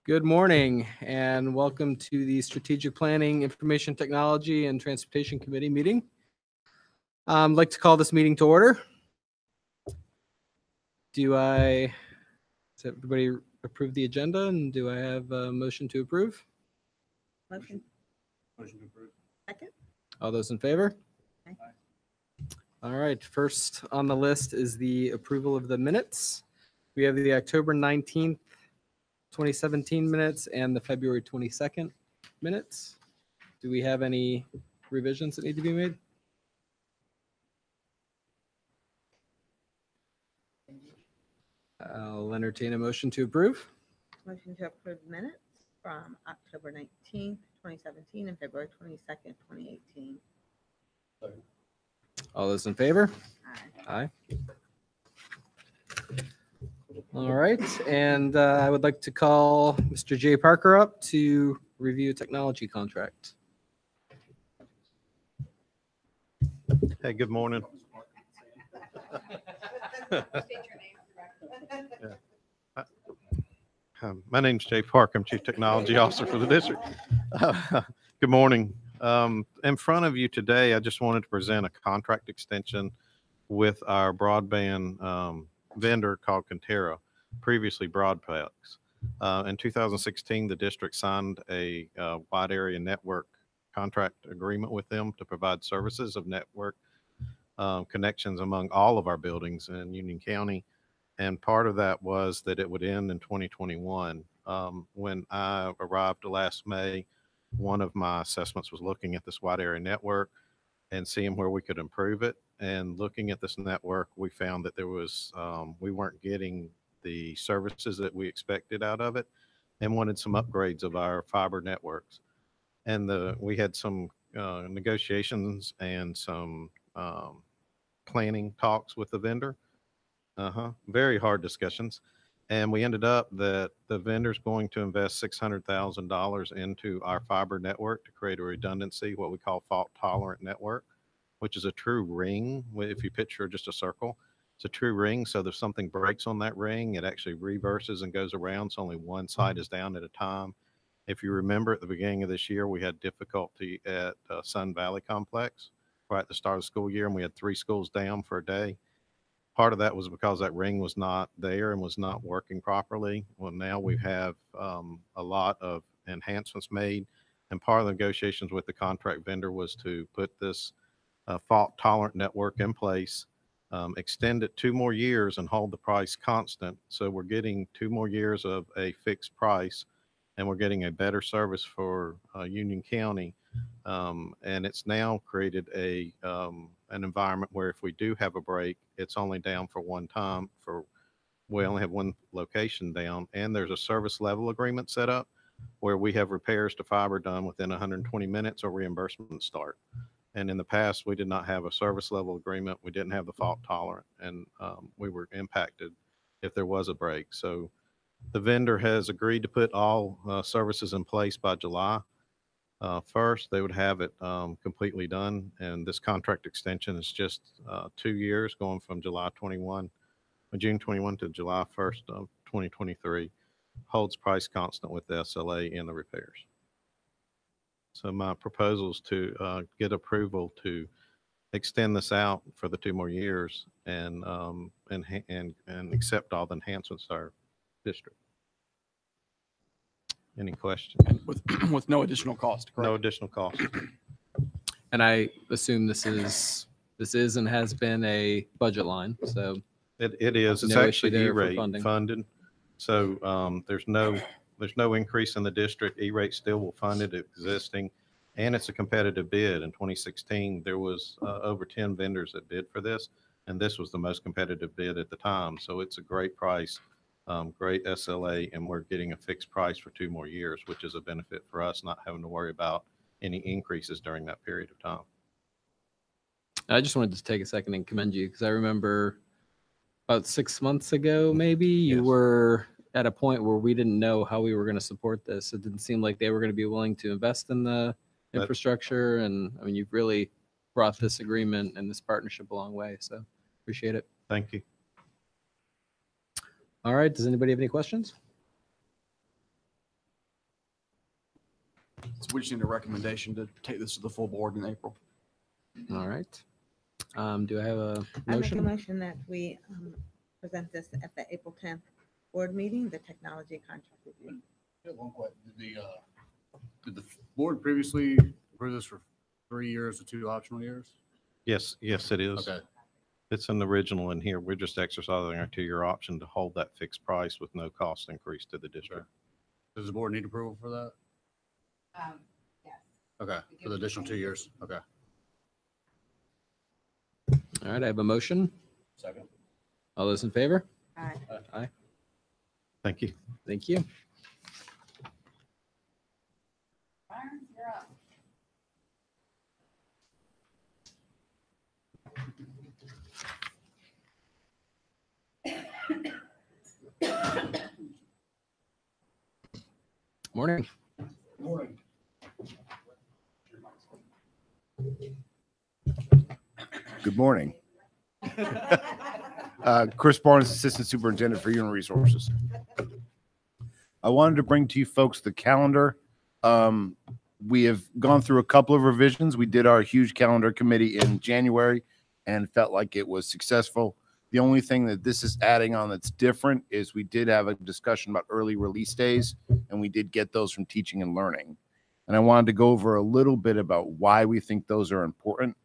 Good morning and welcome to the Strategic Planning, Information Technology and Transportation Committee meeting. I'd like to call this meeting to order. Does everybody approve the agenda, and do I have a motion to approve? Motion. Motion to approve. Second. All those in favor? Aye. All right, first on the list is the approval of the minutes. We have the October 19th, 2017 minutes and the February 22nd minutes. Do we have any revisions that need to be made? I'll entertain a motion to approve. Motion to approve minutes from October 19th, 2017 and February 22nd, 2018. All those in favor? Aye. Aye. All right, and I would like to call Mr. Jay Parker up to review a technology contract. Hey, good morning. My name's Jay Park. I'm Chief Technology Officer for the district. Good morning. In front of you today, I just wanted to present a contract extension with our broadband vendor called Conterra, previously Broadplex. In 2016, the district signed a wide area network contract agreement with them to provide services of network connections among all of our buildings in Union County. And part of that was that it would end in 2021. When I arrived last May, one of my assessments was looking at this wide area network and seeing where we could improve it. And looking at this network, we found that there was, we weren't getting the services that we expected out of it and wanted some upgrades of our fiber networks. And we had some negotiations and some planning talks with the vendor. Very hard discussions. And we ended up that the vendor's going to invest $600,000 into our fiber network to create a redundancy, what we call fault tolerant network, which is a true ring. If you picture just a circle, it's a true ring. So if something breaks on that ring, it actually reverses and goes around. So only one side is down at a time. If you remember at the beginning of this year, we had difficulty at Sun Valley Complex right at the start of the school year, and we had 3 schools down for a day. Part of that was because that ring was not there and was not working properly. Well, now we have a lot of enhancements made, and part of the negotiations with the contract vendor was to put this fault tolerant network in place, extend it 2 more years and hold the price constant. So we're getting 2 more years of a fixed price, and we're getting a better service for Union County. And it's now created an environment where if we do have a break, it's only down for one time. We only have one location down, and there's a service level agreement set up where we have repairs to fiber done within 120 minutes or reimbursement start. And in the past, we did not have a service level agreement. We didn't have the fault tolerant, and we were impacted if there was a break. So the vendor has agreed to put all services in place by July 1st. They would have it completely done. And this contract extension is just 2 years, going from June 21 to July 1st of 2023. Holds price constant with the SLA and the repairs. So my proposal is to get approval to extend this out for the 2 more years and accept all the enhancements to our district. Any questions? With no additional cost, correct? No additional cost. And I assume this is and has been a budget line, so It is. It's No issue actually there for E-rate funding. funded. So there's no increase in the district. E-rate still will fund it existing, and it's a competitive bid. In 2016, there was over 10 vendors that bid for this, and this was the most competitive bid at the time. So it's a great price, great SLA, and we're getting a fixed price for 2 more years, which is a benefit for us, not having to worry about any increases during that period of time. I just wanted to take a second and commend you because I remember about 6 months ago, maybe you Yes. were at a point where we didn't know how we were going to support this. It didn't seem like they were going to be willing to invest in the infrastructure. And I mean, you've really brought this agreement and this partnership a long way. So appreciate it. Thank you. All right. Does anybody have any questions? So we just need a recommendation to take this to the full board in April. All right. Do I have a I make a motion? motion that we present this at the April 10th board meeting, the technology contract review. Yeah, one question. Did the board previously approve this for 3 years or 2 optional years? Yes, yes, it is. Okay. It's an original in here. We're just exercising our 2-year option to hold that fixed price with no cost increase to the district. Does the board need approval for that? Yes. Okay, for the additional 2 years. Okay. All right, I have a motion. Second. All those in favor? Aye. Thank you. Thank you. Byron, you're up. Morning. Good morning. Chris Barnes, Assistant Superintendent for Human Resources. I wanted to bring to you folks the calendar. We have gone through a couple of revisions. We did our huge calendar committee in January and felt like it was successful. The only thing that this is adding on that's different is we did have a discussion about early release days, and we did get those from teaching and learning. And I wanted to go over a little bit about why we think those are important.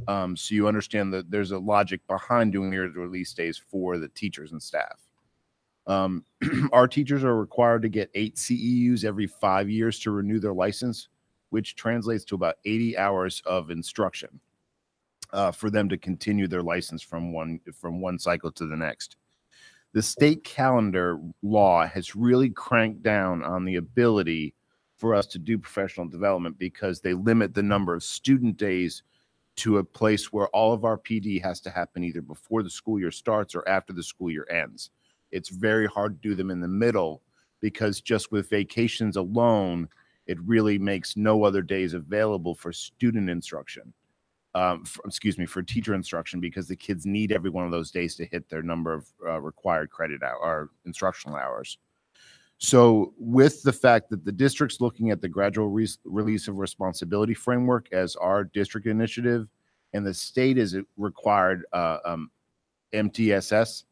So you understand that there's a logic behind doing the early release days for the teachers and staff. Our teachers are required to get 8 CEUs every 5 years to renew their license, which translates to about 80 hours of instruction for them to continue their license from one cycle to the next. The state calendar law has really cranked down on the ability for us to do professional development because they limit the number of student days to a place where all of our PD has to happen either before the school year starts or after the school year ends. It's very hard to do them in the middle because just with vacations alone, it really makes no other days available for student instruction. For teacher instruction, because the kids need every one of those days to hit their number of required credit hour or instructional hours. So with the fact that the district's looking at the gradual release of responsibility framework as our district initiative, and the state is required MTSS,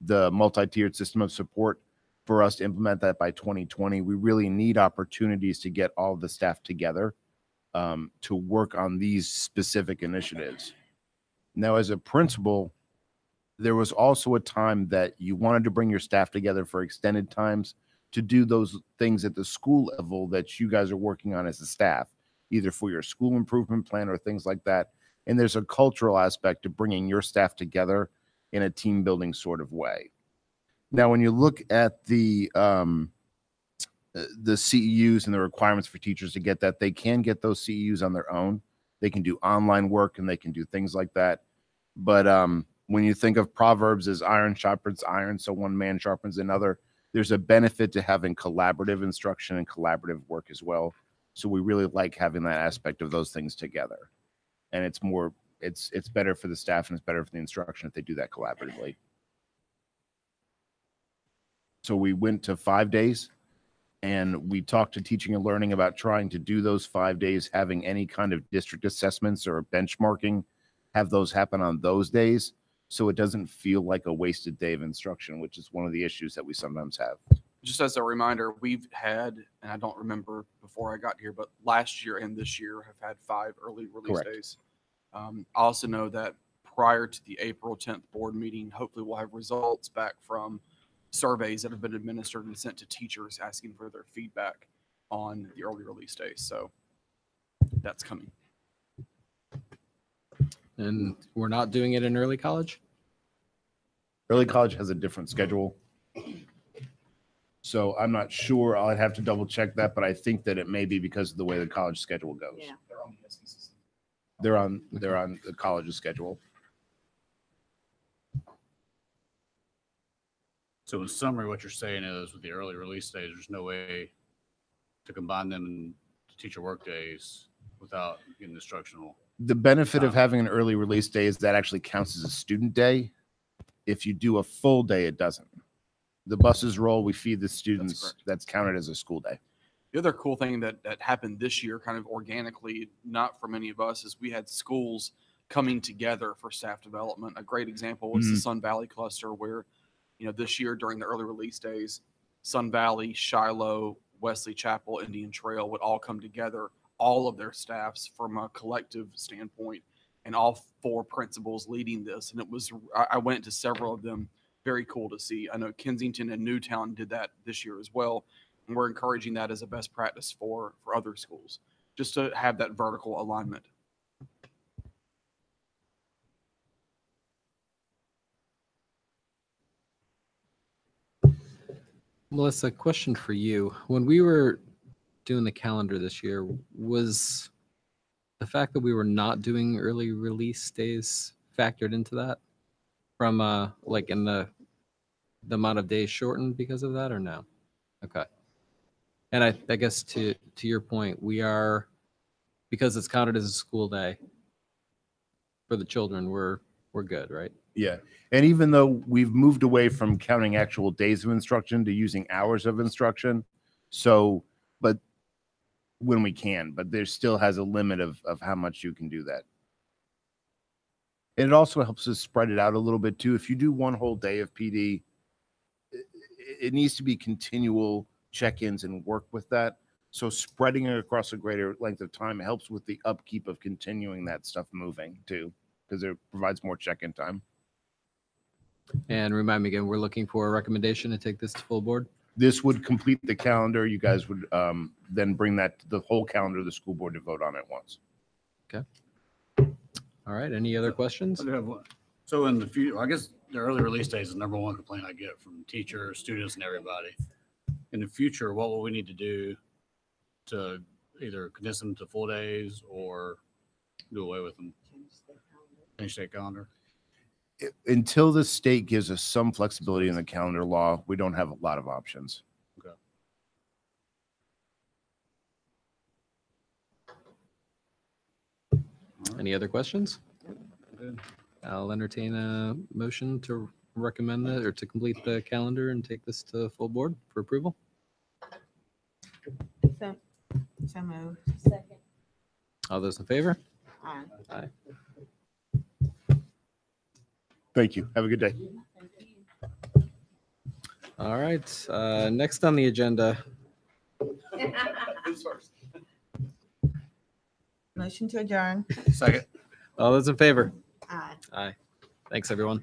the multi-tiered system of support, for us to implement that by 2020, we really need opportunities to get all the staff together to work on these specific initiatives. Now, as a principal, there was also a time that you wanted to bring your staff together for extended times to do those things at the school level that you guys are working on as a staff, either for your school improvement plan or things like that. And there's a cultural aspect to bringing your staff together in a team building sort of way. Now, when you look at the CEUs and the requirements for teachers to get that, they can get those CEUs on their own. They can do online work and they can do things like that. But when you think of Proverbs as iron sharpens iron, so one man sharpens another, there's a benefit to having collaborative instruction and collaborative work as well. So we really like having that aspect of those things together. And it's better for the staff and it's better for the instruction if they do that collaboratively. So we went to 5 days and we talked to teaching and learning about trying to do those 5 days, having any kind of district assessments or benchmarking, have those happen on those days. So it doesn't feel like a wasted day of instruction, which is one of the issues that we sometimes have. Just as a reminder, we've had, and I don't remember before I got here, but last year and this year have had 5 early release Correct. days. I also know that prior to the April 10th board meeting, hopefully we'll have results back from surveys that have been administered and sent to teachers asking for their feedback on the early release days. So that's coming. And we're not doing it in early college? Early college has a different schedule. So I'm not sure. I'll have to double check that, but I think that it may be because of the way the college schedule goes. Yeah. They're on the college's schedule. So in summary, what you're saying is with the early release days, there's no way to combine them in teacher work days without getting instructional. The benefit of having an early release day is that actually counts as a student day. If you do a full day, it doesn't. The buses roll, we feed the students. correct. That's counted as a school day. The other cool thing that happened this year, kind of organically, not for many of us, is we had schools coming together for staff development. A great example was the Sun Valley cluster, where, this year during the early release days, Sun Valley, Shiloh, Wesley Chapel, Indian Trail would all come together, all of their staffs from a collective standpoint, and all 4 principals leading this. And it was, I went to several of them, very cool to see. I know Kensington and Newtown did that this year as well. And we're encouraging that as a best practice for other schools, just to have that vertical alignment. Melissa, question for you. When we were doing the calendar this year, was the fact that we were not doing early release days factored into that from like in the amount of days shortened because of that, or no? Okay. And I guess to your point, we are, because it's counted as a school day for the children, we're good, right? Yeah. And even though we've moved away from counting actual days of instruction to using hours of instruction, so, but when we can, but there still has a limit of how much you can do that. And it also helps us spread it out a little bit too. If you do one whole day of PD, it needs to be continual check-ins and work with that. So spreading it across a greater length of time helps with the upkeep of continuing that stuff moving too, because it provides more check-in time. And remind me again, we're looking for a recommendation to take this to full board? This would complete the calendar. You guys would then bring that to the whole calendar of the school board to vote on at once. All right, any other questions? I do have one. So in the future, I guess the early release days is the number one complaint I get from teachers, students, and everybody. In the future, what will we need to do to either condense them to full days or do away with them? Change state calendar? Until the state gives us some flexibility in the calendar law, we don't have a lot of options. Okay. Any other questions? Good. I'll entertain a motion to recommend that or to complete the calendar and take this to full board for approval. So moved. Second. All those in favor? Aye. Aye. Thank you. Have a good day. Thank you. All right, next on the agenda, Motion to adjourn. Second. all those in favor? Aye. Aye. Thanks, everyone.